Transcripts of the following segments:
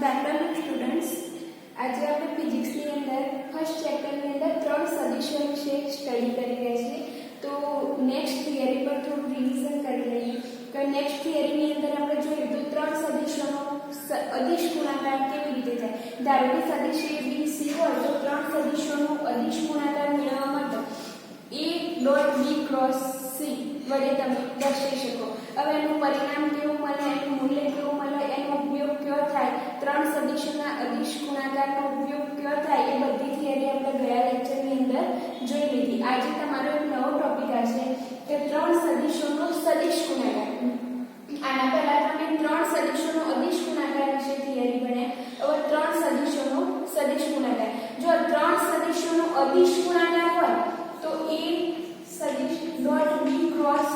Good afternoon students. આજે આપણે ફિઝિક્સની અંદર ફર્સ્ટ ચેપ્ટરની અંદર ત્રણ સદિશો વિશે સ્ટડી કરી રહ્યા છીએ. તો નેક્સ્ટ થિયરી પર થોડું રિવિઝન કરી લઈએ. તો નેક્સ્ટ થિયરીની અંદર આપણે જોઈએ તો ત્રણ સદિશોનો અદિશ ગુણાકાર કેવી રીતે થાય. ધારો કે સદિશ A B C હોય તો ત્રણ સદિશોનો અદિશ ગુણાકાર મેળવવા માટે A dot B cross C વડે તમે દર્શાવી શકો. હવે એનું પરિણામ કેવું મળે, એનું મૂલ્ય કેવું મળે, એનો ઉપયોગ કયો થાય, ત્રણ સદિશોના અદિશ ગુણાકારનો ઉપયોગ કયો થાય, એ બધી થિયરી આપણે ગયા લેક્ચરની અંદર જોઈ લીધી. આજે તમારો એક નવો ટોપિક આવશે કે ત્રણ સદિશોનો સદિશ ગુણાકાર. આના પહેલા તમે ત્રણ સદિશોનો અદિશ ગુણાકાર વિશે થિયરી ભણ્યા. હવે ત્રણ સદિશોનો સદિશ ગુણાકાર. જો ત્રણ સદિશોનો અદિશ ગુણાકાર હોય તો A સદિશ ડોટ B ક્રોસ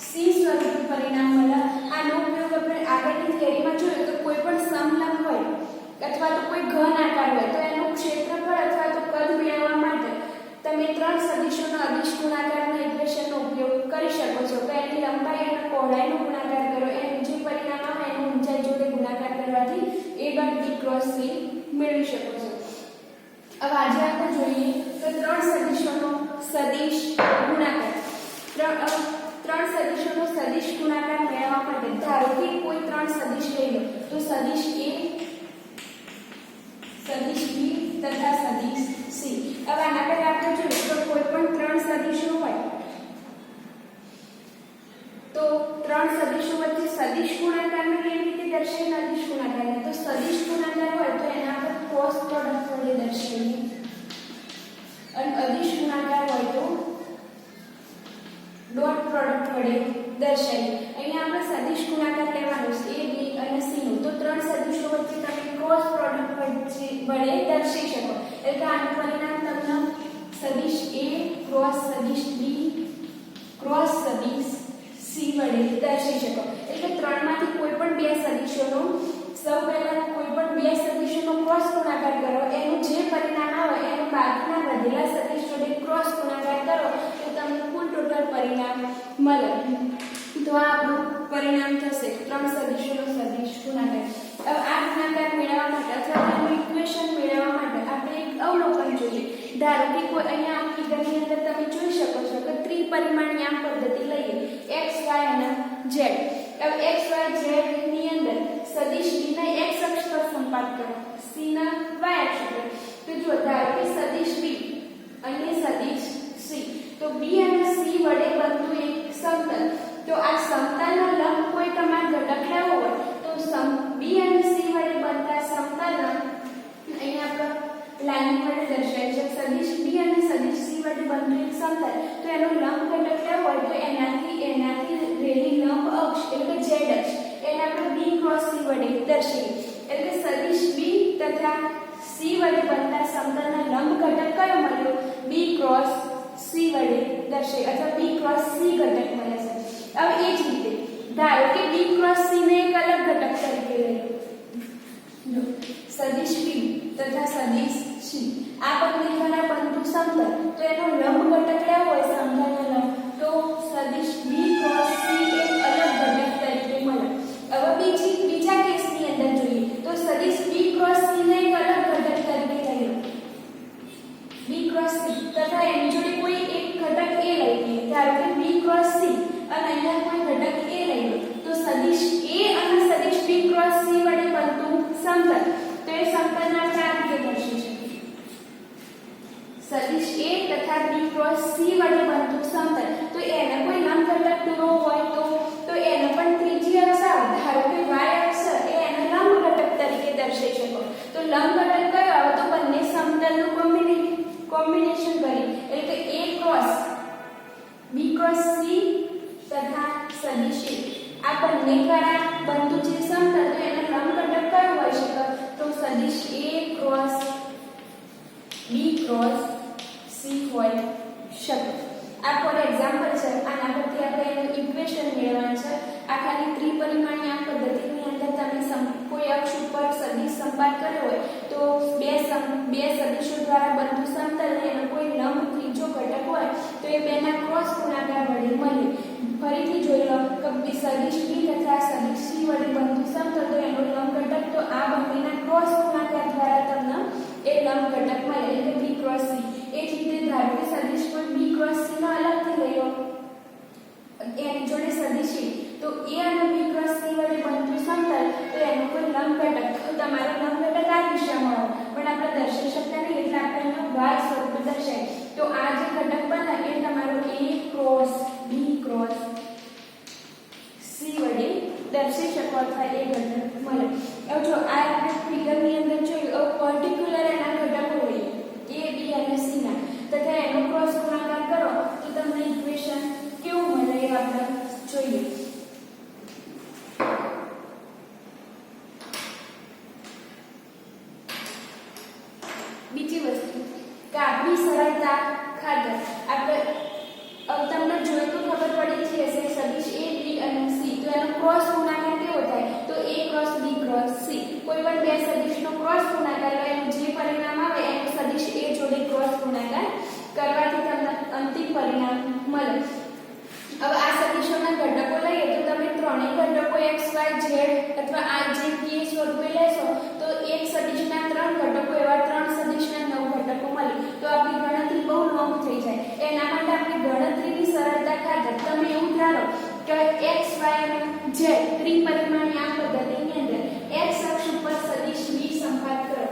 C સ્વરૂપ પરિણામ મળે. આનો ઉપયોગ આપણે આગળની થિયરીમાં જોયો તો કોઈ પણ સમલંબ હોય અથવા તો કોઈ ઘન આકાર હોય તો એનું ક્ષેત્રફળ અથવા તો કદ મેળવવા માટે તમે ત્રણ સદિશોના અદિશ ગુણાકારના ઇક્વેશનનો ઉપયોગ કરી શકો છો. તો એની લંબાઈ અને પહોળાઈનો ગુણાકાર કરો, એનું જે પરિણામ આવે એનું ઊંચાઈ જોડે ગુણાકાર કરવાથી A dot B cross C મેળવી શકો છો. હવે આજે આપણે જોઈએ તો ત્રણ સદિશોનો સદિશ ગુણાકાર. ત્રણ સદિશોનો સદિશ ગુણાકાર મેળવવા માટે ધારો કે કોઈ ત્રણ સદિશ લઈ લો તો સદિશ A, સદિશ B તથા સદિશ C. હવે આના પહેલા આપણે જોઈએ તો કોઈ પણ ત્રણ સદિશો હોય તો ત્રણ સદિશો વચ્ચે સદિશ ગુણાકારને કેવી રીતે દર્શાવીએ? અદિશ ગુણાકારને તો સદિશ ગુણાકાર હોય તો એના પર ક્રોસ પ્રોડક્ટ વડે દર્શાવીએ અને અદિશ ગુણાકાર હોય તો ડોટ પ્રોડક્ટ વડે દર્શાવીએ. અહીંયા આપણે સદિશ ગુણાકાર લેવાનો છે A, B અને C નો. તો ત્રણ સદિશો વચ્ચે તમે ક્રોસ પ્રોડક્ટ વડે દર્શાવી શકો. એટલે આનું પરિણામ તમને સદિશ A ક્રોસ સદિશ B ક્રોસ સદિશ C વડે દર્શાવી શકો. એટલે ત્રણમાંથી કોઈ પણ બે સદિશોનો સૌ પહેલા કોઈ પણ બે સદિશોનો ક્રોસ ગુણાકાર કરો, એનું જે પરિણામ આવે એનું બાકીના વધેલા સદિશ જોડે ક્રોસ ગુણાકાર કરો તો તમને કુલ ટોટલ પરિણામ મળે. તો આ પરિણામ થશે ત્રણ સદિશોનો સદિશ ગુણાકાર. હવે આ ગુણાકાર મેળવવા માટે અથવા એનું ઇક્વેશન મેળવવા માટે આપણે એક અવલોકન જોઈએ. ધારો કે કોઈ અહીંયા આ ફિગરની અંદર તમે જોઈ શકો છો કે ત્રિપરિમાણીય આમ પદ્ધતિ લઈએ x y અને z. હવે x y z ની અંદર સદિશ b ના x અક્ષ પર સંપાત કરો, c ના y અક્ષ પર. તો જો ધારો કે સદિશ b અને સદિશ c, તો b અને c વડે બનતું એક સમતલ. તો આ સમતલનો લંબ કોઈ તમારો ઘટક લેવો હોય તો b અને c વડે બનતા સમતલના અહીંયા આપણે લાઈન વડે દર્શાવી છે. સદિશ b અને સદિશ c વડે બનતું એક સમતલ, તો એનો લંબ ઘટક લેવો હોય તો એનાથી રેલી લંબ અક્ષ એટલે z અક્ષ એને આપણે b ક્રોસ c વડે દર્શાવીએ. એટલે સદિશ b તથા c વડે બનતા સમતલના લંબ ઘટક કયો મળ્યો? b ક્રોસ c વડે દર્શાવી અથવા b ક્રોસ c ઘટક મળે છે. હવે એ જ રીતે ધારો કે b ક્રોસ c ને એક અલગ ઘટક તરીકે લઈએ. સદિશ b તથા સદિશ c આ બંને દ્વારા બનતું સમતલ, તો એનો લંબ ઘટક લેવો હોય સમતલનો લંબ તો સદિશ b ક્રોસ c એક અલગ ઘટક તરીકે મળે. હવે બીજા કેસની અંદર જોઈએ તો સદિશ b ક્રોસ c ને એક અલગ ઘટક તરીકે લઈએ b ક્રોસ c તથા એની જોડે કોઈ એક ઘટક a લઈએ. ધારો કે b ક્રોસ c અને અહીંયા કોઈ ઘટક a લઈએ તો સદિશ a અને સદિશ b ક્રોસ c વડે બનતું સમતલ, તો એ સમતલના ચાર રીતે દર્શાવી શકીએ. સદિશ a તથા b ક્રોસ c વડે બનતું સમતલ, તો એને કોઈ લંબ ઘટક દોરવો હોય તો એને પણ ત્રીજી અક્ષ આવે. ધારો કે y અક્ષ એ એને લંબ ઘટક તરીકે દર્શાવી શકો. તો લંબ ઘટક કયો આવે? તો બંને સમતલનું કોમ્બિનેશન કરી એટલે કે a cross b cross c તથા સદિશ a આ બંને દ્વારા બનતું જે સમતલ તો એનો લંબ ઘટક કયો હોઈ શકે? તો સદિશ a cross b cross c હોય શકે. આ ફોર એક્ઝામ્પલ છે. આના પરથી આપણે એનું ઇક્વેશન મેળવવાનું છે. આ ખાલી ત્રિપરિમાણીય આ પદ્ધતિની અંદર તમે કોઈ અક્ષ ઉપર સદિશ સંપાત કર્યો હોય તો બે સદિશો દ્વારા બનતું સમતલ ને એનો કોઈ લંબ ત્રીજો ઘટક હોય તો એ બેના ક્રોસ ગુણાકાર વડે મળે. ફરીથી જોઈ લો કે સદિશ b તથા સદિશ c વડે બનતું સમતલ તો એનો લંબ ઘટક તો આ બંનેના અથવા એ ઘટક મળે. હવે જો આ આપણે ફિગરની અંદર જોયું, પર્ટિક્યુલર એના ઘટકો હોય a b અને c ના, તથા એનો ક્રોસ ગુણાકાર કરો તો તમને ઇક્વેશન કેવું મળે એ આપણે જોઈએ. બીજી વસ્તુ કે આપણી સરળતા ખાતર આપણે તમને જોઈ તો ખબર પડી છે હશે સદિશ a b અને c, તો એનો ક્રોસ ગુણાકાર કેવો થાય? તો a cross b cross c. કોઈ પણ બે સદિશનો ક્રોસ ગુણાકાર લો, એનું જે પરિણામ આવે એનો સદિશ a જોડે ક્રોસ ગુણાકાર કરવાથી તમને અંતિમ પરિણામ મળે. હવે આ સદિશોના ઘટકો લઈએ તો તમે ત્રણેય ઘટકો x y z અથવા આ જે k સ્વરૂપે લેશો તો એક સદિશના ત્રણ ઘટકો એવા ત્રણ સદિશના 9 ઘટકો મળે. તો આપણી ગણતરી બહુ લોંગ થઈ જાય. એના માટે આપણી ગણતરીની સરળતા ખાતર તમે એવું ધારો કે x y અને z ત્રિપરિમાણીય આ પદ્ધતિની અંદર x અક્ષ ઉપર સદિશ b સંપાત કરો.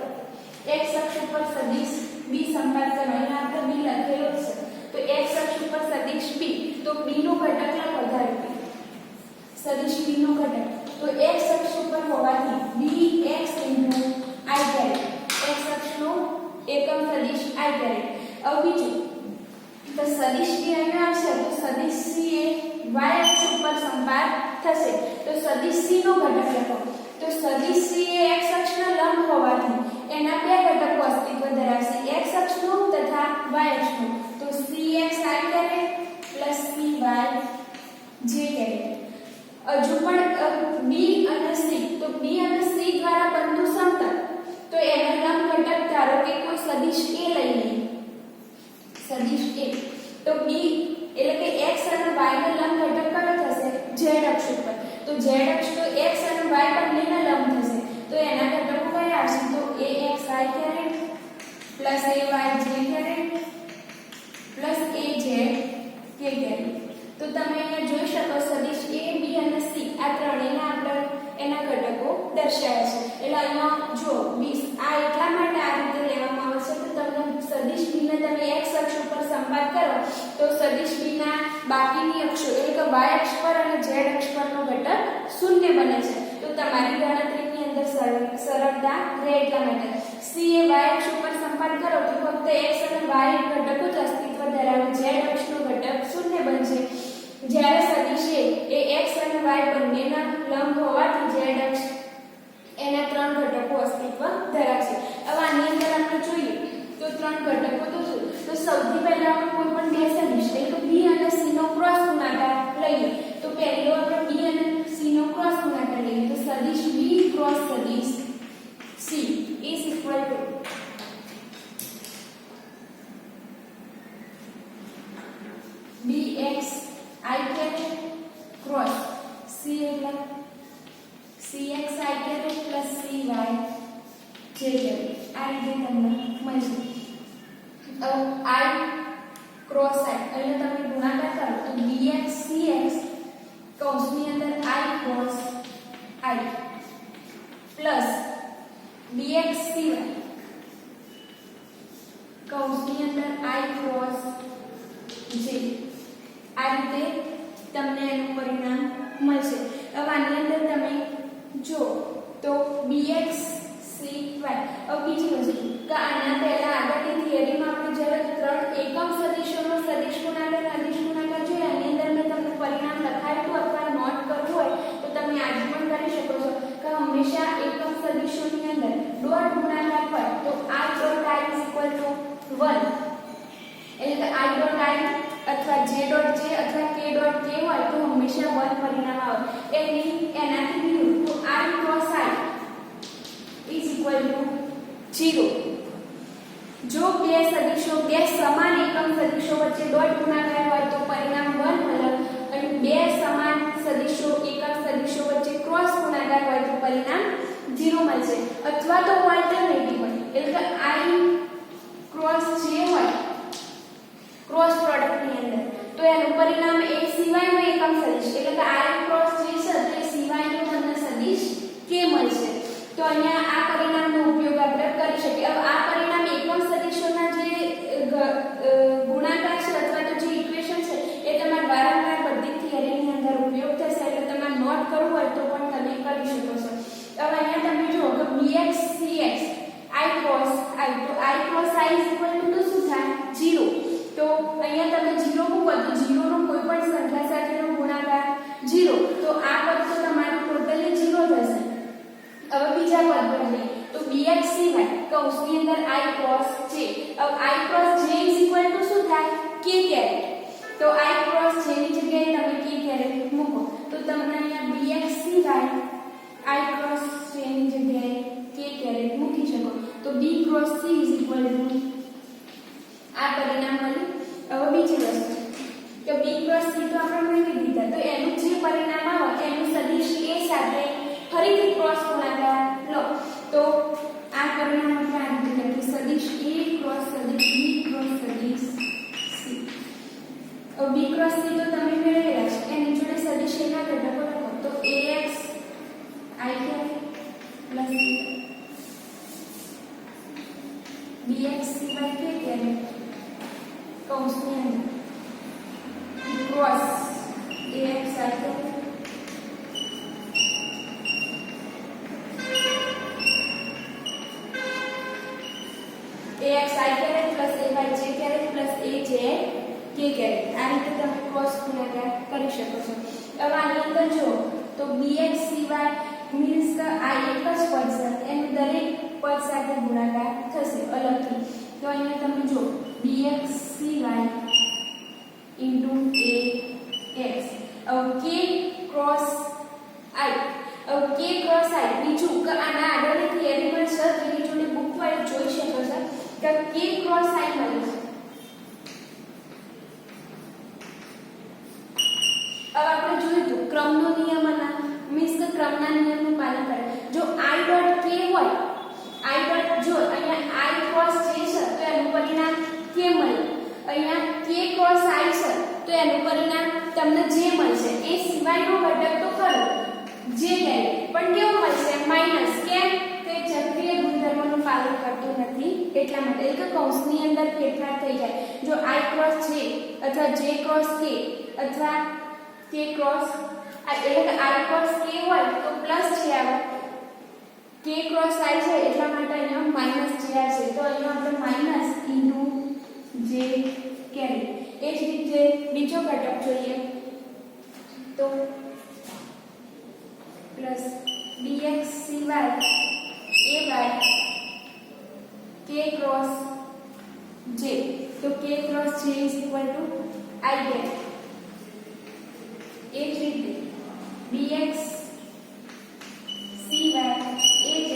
x અક્ષ ઉપર સદિશ b સંપાત કરો. અહીંયા આપણે b લખેલો છે. તો x અક્ષ ઉપર સદિશ b, તો b નો ઘટક લખો ધારો કે સદિશ b નો ઘટક, તો x અક્ષ ઉપર હોવાથી bx * I x અક્ષનો એકમ સદિશ I. હવે બીજું તો સદિશ b અહીંયા આવશે તો સદિશ c એ y અક્ષ ઉપર સંપાત થશે. તો સદિશ c નો ઘટક લખો. તો સદિશ c એ x અક્ષના લંબ હોવાથી એના બે ઘટકો અસ્તિત્વ ધરાવશે, x અક્ષનો તથા y અક્ષનો. તો cx I + cy j. હજુ પણ b અને c, તો b અને c દ્વારા બનતું સમતલ, તો એનો લંબ ઘટક ધારો કે કોઈ સદિશ a લઈ લઈએ. સદિશ a, તો b એટલે કે x અને y નો લંબ ઘટક કયો થશે? z અક્ષ ઉપર. તો z અક્ષ તો x અને y બંનેના લંબ થશે. તો એના ઘટકો કયા આવશે? તો ax I + ay j + az k. તો તમે અહીંયા જોઈ શકો સદિશ a b અને c આ ત્રણેયના આપણે એના ઘટકો દર્શાવ્યા છે. એટલે અહીંયા જો b આ એટલા માટે આ રીતે લેવામાં આવે છે કે તમને સદિશ b ને તમે x અક્ષ ઉપર સંપાત કરો તો સદિશ b ના બાકીની અક્ષો એટલે કે y અક્ષ પર અને z અક્ષ પરનો ઘટક શૂન્ય બને છે. તો તમારી ગણતરીની અંદર સરળતા રહે એટલા માટે c એ y અક્ષ ઉપર સંપાત કરો તો ફક્ત x અને y ઘટકો જ અસ્તિત્વ ધરાવે, z અક્ષનો ઘટક શૂન્ય બનશે. જ્યારે સદિશ એ x અને y બંનેના લંબ હોવાથી z અક્ષ એના ત્રણ ઘટકો અસ્તિત્વ ધરાવશે. હવે આની અંદર આપણે જોઈએ તો ત્રણ ઘટકો તો શું? તો સૌથી પહેલા આપણે કોઈ પણ બે સદિશ એટલે કે b અને c નો ક્રોસ ગુણાકાર લઈએ. તો પહેલો આપણે b અને c નો ક્રોસ ગુણાકાર લઈએ. તો સદિશ b ક્રોસ સદિશ c is equal to bx I cross c એટલે cx I + cy j. આ રીતે તમને મળશે. I cross I એટલે તમે ગુણાકાર કરો તો bx cx કૌંસની અંદર I cross I plus bx cy કૌંસની અંદર I cross j. આ રીતે તમને એનું પરિણામ મળશે. હવે આની અંદર તમે જો તો bx cy. હવે બીજી વસ્તુ કે આના પહેલા આગળની થિયરીમાં આપણે જ્યારે ત્રણ એકમ સદિશોનો સદિશ ગુણાકાર અદિશ ગુણાકાર જોયા એની અંદર મેં તમને પરિણામ લખાયું અથવા નોટ કરવું હોય તો તમે આજે પણ કરી શકો છો કે હંમેશા એકમ સદિશોની અંદર ડોટ ગુણાકાર હોય તો I ડોટ I = 1 એટલે કે I ડોટ I અથવા j ડોટ j અથવા k ડોટ k હોય તો હંમેશા 1 પરિણામ આવે. એનાથી વિરુદ્ધ તો I ક્રોસ I = 0. જો બે સદિશો બે સમાન એકમ સદિશો વચ્ચે ડોટ ગુણાકાર હોય તો પરિણામ 1 મળે અને બે સમાન સદિશો એકમ સદિશો વચ્ચે ક્રોસ ગુણાકાર હોય તો પરિણામ 0 મળશે. અથવા તો ઓલ્ટરનેટિવ હોય એટલે કે I ક્રોસ j હોય ક્રોસ પ્રોડક્ટની અંદર તો એનું પરિણામ એ સિવાયનો એકમ સદિશ એટલે કે I ક્રોસ j છે તો એ સિવાયનો તમને સદિશ k મળશે. તો અહીંયા આ પરિણામનો ઉપયોગ આપણે કરી શકીએ. હવે આ પરિણામ એકમ સદિશોના જે ગુણાકાર છે અથવા તો જે ઇક્વેશન છે એ તમારે વારંવાર બધી થિયરીની અંદર ઉપયોગ થશે એટલે તમારે નોટ કરવું હોય તો પણ તમે કરી બરાબર નહીં તો bx સિવાય કૌંસની અંદર I cross j अब I cross j શું થાય k કેરેટ તો I cross j ની જગ્યાએ તમે k કેરેટ મૂકો તો તમને અહીંયા bx સિવાય I cross j ની જગ્યાએ k કેરેટ મૂકી શકો તો b cross c આ પરિણામ મળ્યું હવે બીજી વસ્તુ કે b cross c તો આપણે મેળવી દીધા તો એનું જે પરિણામ આવે એનું સદિશ a સાથે ફરીથી ક્રોસ ગુણાકાર લો તો આ પરિણામ આપણે આ રીતે લખીએ સદિશ a ક્રોસ સદિશ b ક્રોસ સદિશ c હવે b cross c તો તમે મેળવેલા છે એની જોડે સદિશ a ના ઘટકો લખો તો ax I cap plus bx સિવાય k કેરેટ કૌંસની અંદર cross ax I cap ax I caret plus ay j caret plus aj k caret આ રીતે તમે ક્રોસ ગુણાકાર કરી શકો છો હવે આની અંદર જો તો bx સિવાય મીન્સ કે આ એક જ પદ છે એનું દરેક પદ સાથે ગુણાકાર થશે અલગથી તો અહીંયા તમે જો bx સિવાય into ax k cross I अब k cross I બીજું કે આના આગળની એલિમેન્ટ છે તેની જોડે બુક વાઇઝ જોઈ શકો છો કે k cross I મળે છે હવે આપણે જોયું તો ક્રમનો નિયમના મીન્સ કે ક્રમના નિયમનું પાલન કરે જો I dot k હોય I dot જો અહીંયા I cross j છે તો એનું પરિણામ k મળે અહીંયા k cross I છે તો એનું પરિણામ તમને j મળશે એ સિવાયનો ઘટક તો ખરો જે કેરેટ પણ કેવું મળશે માઈનસ કેમ તે ચક્રીય ગુણધર્મનું પાલન કરતું નથી એટલા માટે એક કૌંસની અંદર ફેરફાર થઈ જાય જો I cross j અથવા j cross k અથવા k cross એટલે કે I cross k હોય તો પ્લસ j આવે k cross I છે એટલા માટે અહીંયા માઈનસ j આવશે તો અહીંયા આપણે માઈનસ ઇન્ટુ j કેરેટ એ જ રીતે બીજો ઘટક જોઈએ તો प्लस bx સિવાય ay k cross j तो k cross j is equal to I get એ જ રીતે bx સિવાય aj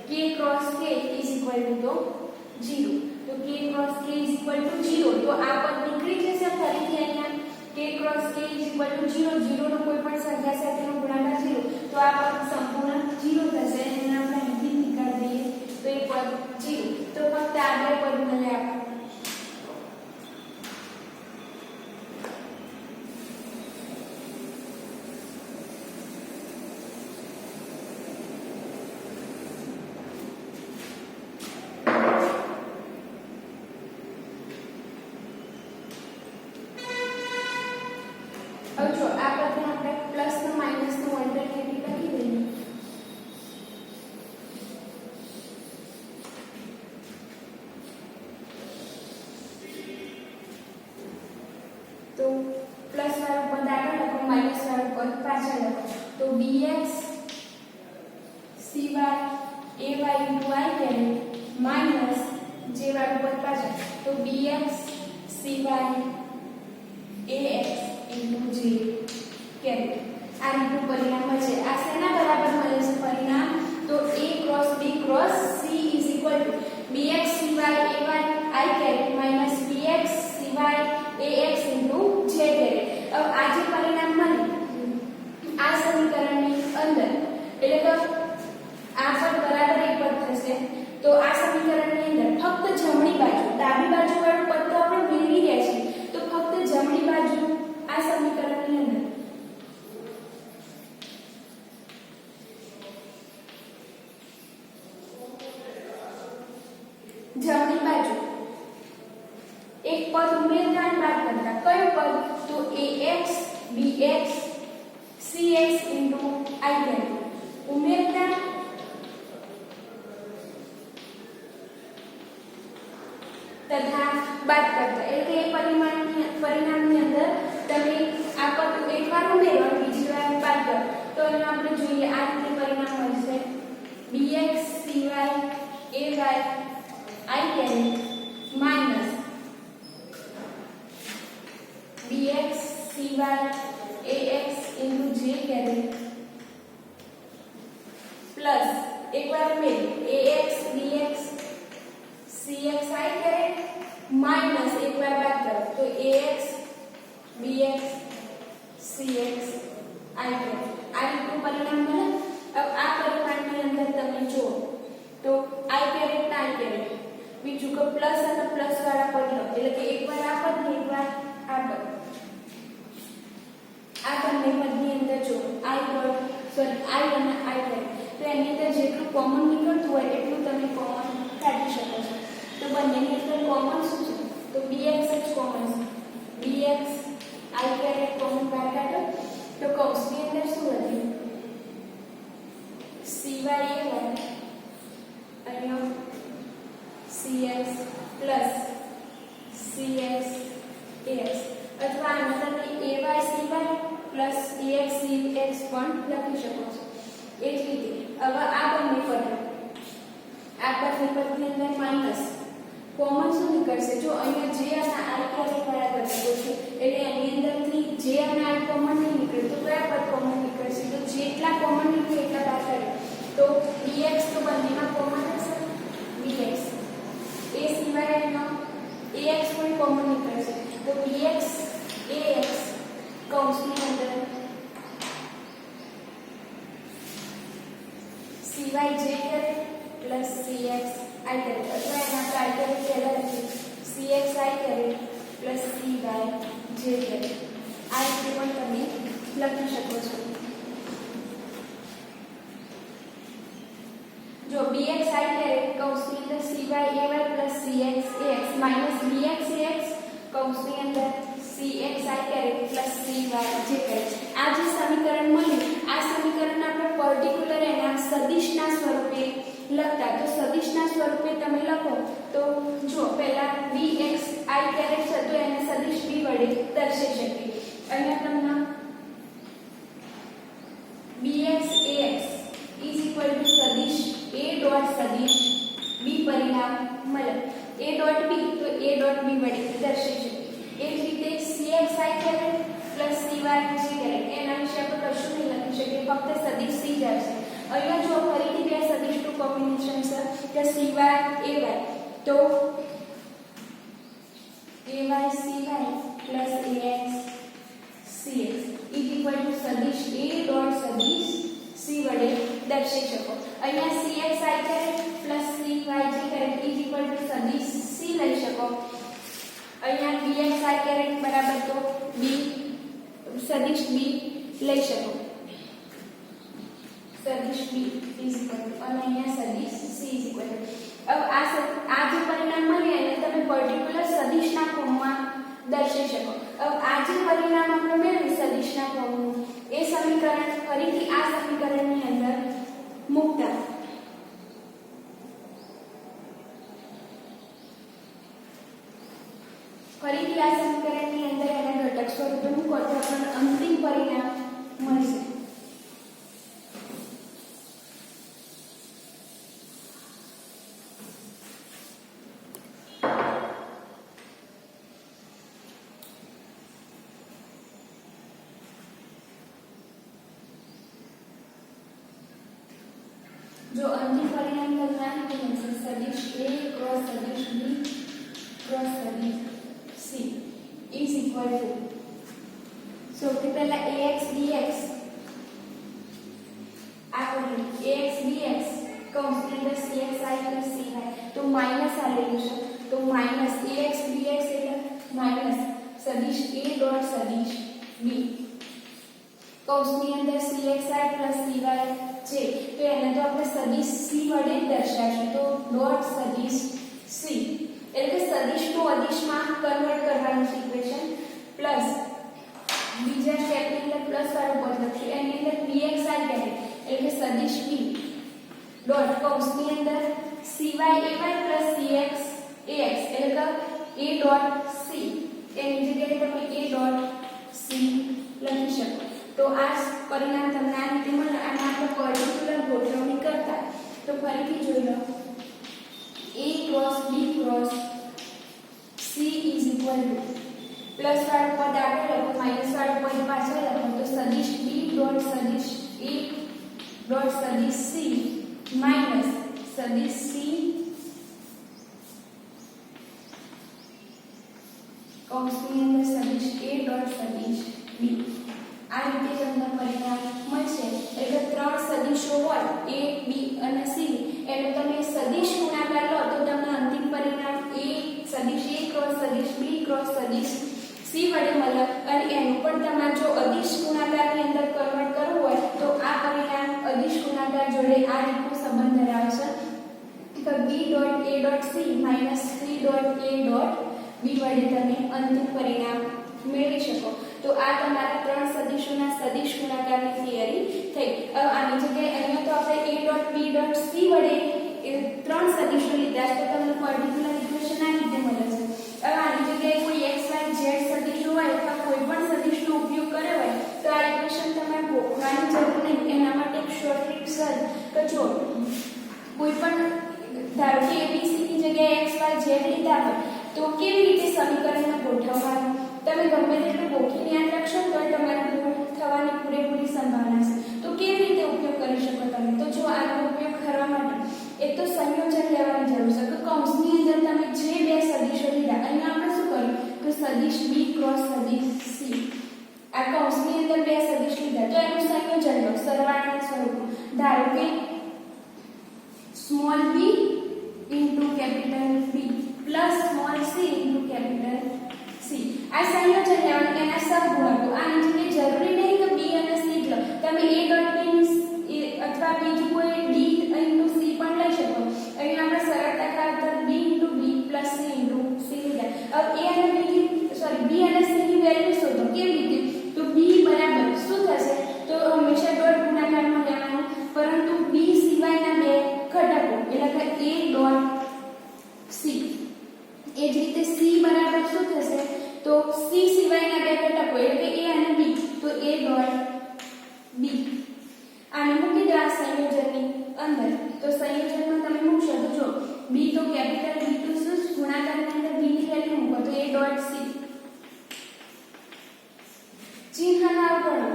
k cross k is equal to 0 तो k cross k is equal to 0 तो આ પદ નીકળી જશે ફરીથી અહીંયા k cross k is equal to 0 0 નો કોઈ પણ સંખ્યા સાથેનો ગુણાકાર 0 તો આ પદ સંપૂર્ણ 0 થશે અને આપણે અહીંથી નીકાળી દઈએ તો એ પદ 0 તો ફક્ત આ બે પદ મળે આપણે જો આ પદને આપણે પ્લસ ને માઈનસ નો ઓલ્ટરનેટિવ લખી દઈએ તો પ્લસ વાળું પદ આગળ લખો માઈનસ વાળું પદ પાછળ લખો તો bx સિવાય ay into I caret minus j વાળું પદ પાછળ તો bx સિવાય ax into j કેરેટ આ રીતનું પરિણામ મળશે આ શેના બરાબર મળે છે પરિણામ તો a cross b cross c is equal to bx સિવાય ay I caret minus bx સિવાય ax into j કેરેટ હવે આ જે પરિણામ મળે આ સમીકરણની અંદર એટલે કે આ પદ બરાબર એક પદ થશે તો આ સમીકરણની અંદર ફક્ત જમણી બાજુ ડાબી બાજુ વાળું પદ તો આપણે મેળવી રહ્યા છીએ તો ફક્ત જમણી બાજુ આ સમીકરણની અંદર જમણી બાજુ એક પદ ઉમેરતા બાદ કરતા કયો પદ તો ax bx cx into I caret ઉમેરતા તથા બાદ કરતા એટલે કે પરિણામની અંદર તમે આ પદ એકવાર ઉમેરો અને બીજી વાર બાદ કરો તો અહીંયા આપણે જોઈએ આ રીતે પરિણામ મળશે bx પ્લસ એકવાર મેળ ax bx cx i કરે માઈનસ એકવાર બાદ કરો તો ax bx cx i કરે આ રીતનું પરિણામ મળે. હવે આ પરિણામની અંદર તમે જો તો i કેરેટ ના i કેરેટ બીજું કે પ્લસ અને પ્લસ વાળા પદ લો એટલે કે એકવાર આ પદ ને એકવાર આ પદ આ બંને પદની અંદર જો i ડોટ સોરી i અને i કેરેટ તો એની અંદર જેટલું કોમન નીકળતું હોય એટલું તમે કોમન કાઢી શકો છો. તો બંનેની અંદર કોમન શું છે તો bx જ કોમન છે. bx i કેરેટ કોમન બહાર કાઢો તો કૌંસની અંદર શું વધ્યું cy અહીંયા cx plus cx ax અથવા આને તમે ay cy plus ax cx પણ લખી શકો છો. એ જ રીતે હવે આ બંને પદ ની અંદર માઈનસ કોમન શું નીકળશે જો અહીંયા જે અને i કેરેટ વાળા ઘટકો છે એટલે એની અંદરથી જે અને i કોમન નહીં નીકળે તો કયા પદ કોમન નીકળશે તો જેટલા કોમન નીકળે એટલા બહાર કાઢો તો bx તો બંનેમાં કોમન હશે bx એ સિવાય એનો ax પણ કોમન નીકળશે તો bx ax કૌંસની અંદર cy j caret plus cx i caret અથવા એના i કેરેટ પહેલા લખી cx i caret plus cy j caret આ રીતે પણ તમે લખી શકો છો. जो bx i कैरेट कौंसની અંદર cy ay plus cx ax minus bx ax કૌંસની અંદર cx i caret plus cy j caret આ જે સમીકરણ મળ્યું આ સમીકરણ આપણે પર્ટીક્યુલર એના સદિશના સ્વરૂપે લખતા તો સદિશના સ્વરૂપે તમે લખો તો જો પહેલા bx i कैरेट છે તો એને સદિશ b વડે દર્શાવી શકીએ. અહીંયા તમને bx ax is equal to સદિશ a ડોટ સદિશ b પરિણામ મળે. a ડોટ b તો a ડોટ b વડે દર્શાવી શકીએ. એ જ રીતે cx i caret plus cy j caret એના વિશે આપણે કશું નહીં લખી શકીએ ફક્ત સદિશ c જ આવશે. અહીંયા જો ફરીથી બે સદિશનું કોમ્બિનેશન છે કે cy ay તો ay cy plus ax cx is equal to સદિશ a ડોટ સદિશ c વડે દર્શાવી શકો. અહીંયા cx i caret plus cy j caret is equal to સદિશ c લઈ શકો. અહીંયા bx i કેરેટ બરાબર તો b સદિશ b લઈ શકો. સદિશ b is equal to અને અહીંયા સદિશ c is equal to હવે આ જે પરિણામ મળે એને તમે પર્ટીક્યુલર સદિશના ફોર્મમાં દર્શાવી શકો. હવે આ જે પરિણામ આપણે મેળવ્યું સદિશના ફોર્મનું એ સમીકરણ ફરીથી આ સમીકરણની અંદર મૂકતા ફરીથી આ સમીકરણની અંદર એના ઘટક સ્વરૂપે મૂકો તો આપણને અંતિમ પરિણામ મળશે. जो अंतिम परिणाम તમને આ રીતે મળશે સદિશ a ક્રોસ સદિશ b ક્રોસ સદિશ c is equal to સૌથી પહેલા ax bx આ કરી ax bx કૌંસની અંદર cx i plus cy તો માઈનસ આ લેવું છે તો માઈનસ ax bx એટલે માઈનસ સદિશ a ડોટ સદિશ b કૌંસની અંદર cx i plus cy છે તો એને તો આપણે સદિશ c વડે દર્શાવીશું તો ડોટ સદિશ c એટલે કે સદિશનું અદિશમાં કન્વર્ટ કરવાનું છે ઇક્વેશન પ્લસ બીજા સ્ટેપની અંદર પ્લસ વાળું પદ લખીએ એની અંદર bx i કેરેટ એટલે કે સદિશ b ડોટ કૌંસની અંદર cy ay plus cx ax એટલે કે a ડોટ c એની જગ્યાએ તમે a ડોટ c લખી શકો. તો આ પરિણામ તમને આ રીતે મળે અને આપણે પર્ટીક્યુલર ગોઠવણી કરતા તો ફરીથી જોઈ લો a cross b cross c is equal to plus વાળું પદ આગળ લખો માઈનસ વાળું પદ પાછળ લખો તો સદિશ b ડોટ સદિશ a ડોટ સદિશ સી માઇનસ સદિશ સી કૌંસની અંદર સદિશ a ડોટ સદિશ b. આ રીતે તમને પરિણામ મળશે. એટલે ત્રણ સદિશો હોય a b અને c એટલે તમે સદિશ ગુણાકાર લો તો તમને અંતિમ પરિણામ a સદિશ a ક્રોસ સદિશ b ક્રોસ સદિશ c વડે મળે. અને એનું પણ તમારે જો અદિશ ગુણાકારની અંદર કન્વર્ટ કરવું હોય તો આ પરિણામ અદિશ ગુણાકાર જોડે આ રીતનો સંબંધ ધરાવે છે કે b dot a dot c minus 3 dot a dot b વડે તમે અંતિમ પરિણામ મેળવી શકો. તો આ તમારા ત્રણ સદિશોના સદિશ ગુણાકારની થિયરી થઈ. હવે આની જગ્યાએ અહીંયા તો આપણે a dot b dot c વડે ત્રણ સદિશો લીધા તો તમને પર્ટિક્યુલર ઇક્વેશન આ રીતે મળે છે. હવે આની જગ્યાએ કોઈ x y z સદિશો હોય અથવા કોઈ પણ સદિશનો ઉપયોગ કર્યો હોય તો આ ઇક્વેશન તમારે ગોખવાની જરૂર નહીં. એના માટે એક શોર્ટ ટ્રીક છે કે જો કોઈ પણ ધારો કે abc ની જગ્યાએ x y z લીધા હોય તો કેવી રીતે સમીકરણને ગોઠવવાનું તમે ગમે તેટલું ગોખીને યાદ રાખશો તો તમારે ભૂલ થવાની પૂરેપૂરી સંભાવના છે. તો કેવી રીતે ઉપયોગ કરી શકો તમે? તો જો આનો ઉપયોગ કરવા માટે એક તો સંયોજન લેવાની જરૂર છે. તો કૌંસની અંદર તમે જે બે સદિશો લીધા અહીંયા આપણે શું કર્યું કે સદિશ b ક્રોસ સદિશ c. આ કૌંસની અંદર બે સદિશ લીધા તો એનું સંયોજન લો સરવાળાના સ્વરૂપમાં. ધારો કે small b into capital B plus small c into capital C. આ સંયોજન લેવાનું એના સહગુણકો. આની જગ્યાએ જરૂરી નહીં કે b અને c લો. તમે a ડોટ b અથવા બીજું કોઈ d ઇન્ટુ c પણ લઈ શકો. અહીં આપણે સરળતા ખાતર b into b plus c into c લીધા. હવે a અને b અને c ની વેલ્યુ શોધો. કેવી રીતે? તો b બરાબર શું થશે? તો હંમેશા ડોટ ગુણાકારમાં લેવાનું, પરંતુ b સિવાયના બે ઘટકો એટલે કે a ડોટ c. એ જ રીતે c બરાબર શું થશે? તો c સિવાયના બે ઘટકો એટલે કે a અને b તો a ડોટ b. આને મૂકી દો આ સંયોજનની અંદર. તો સંયોજનમાં તમે મૂકશો તો જો b તો કેપિટલ B તો શું ગુણાકારની અંદર b ની વેલ્યુ મૂકો તો a ડોટ c. ચિહ્નના અવગણો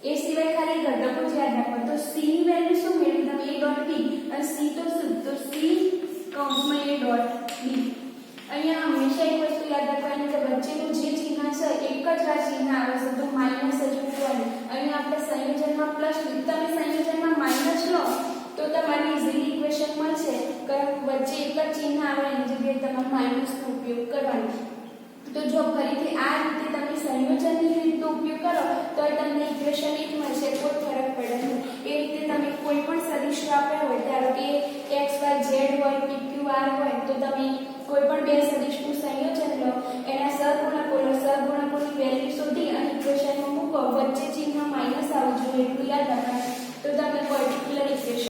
એ સિવાય ખાલી ઘટકો જ યાદ રાખો. તો c ની વેલ્યુ શું મેળવી તમે a ડોટ b અને c તો શું? તો c કૌંસમાં a ડોટ b. અહીંયા હંમેશા એક વસ્તુ યાદ રાખવાની કે વચ્ચેનું જે ચિહ્ન છે એક જ વાર ચિહ્ન આવે છે તો માઈનસ જ મૂકવાનું. અહીંયા આપણે સંયોજનમાં પ્લસ તમે સંયોજનમાં માઈનસ લો તો તમારી ઇઝીલી ઇક્વેશન મળશે કે વચ્ચે એક જ ચિહ્ન આવે એની જગ્યાએ તમારે માઈનસનો ઉપયોગ કરવાનો. તો જો ફરીથી આ રીતે તમે સંયોજનની રીતનો ઉપયોગ કરો તો તમને ઇક્વેશન એક મળશે, કોઈ ફરક પડે નહીં. એ રીતે તમે કોઈ પણ સદિશો આપ્યા હોય ધારો કે x y z હોય p q r હોય તો તમે કોઈ પણ બે સદિશ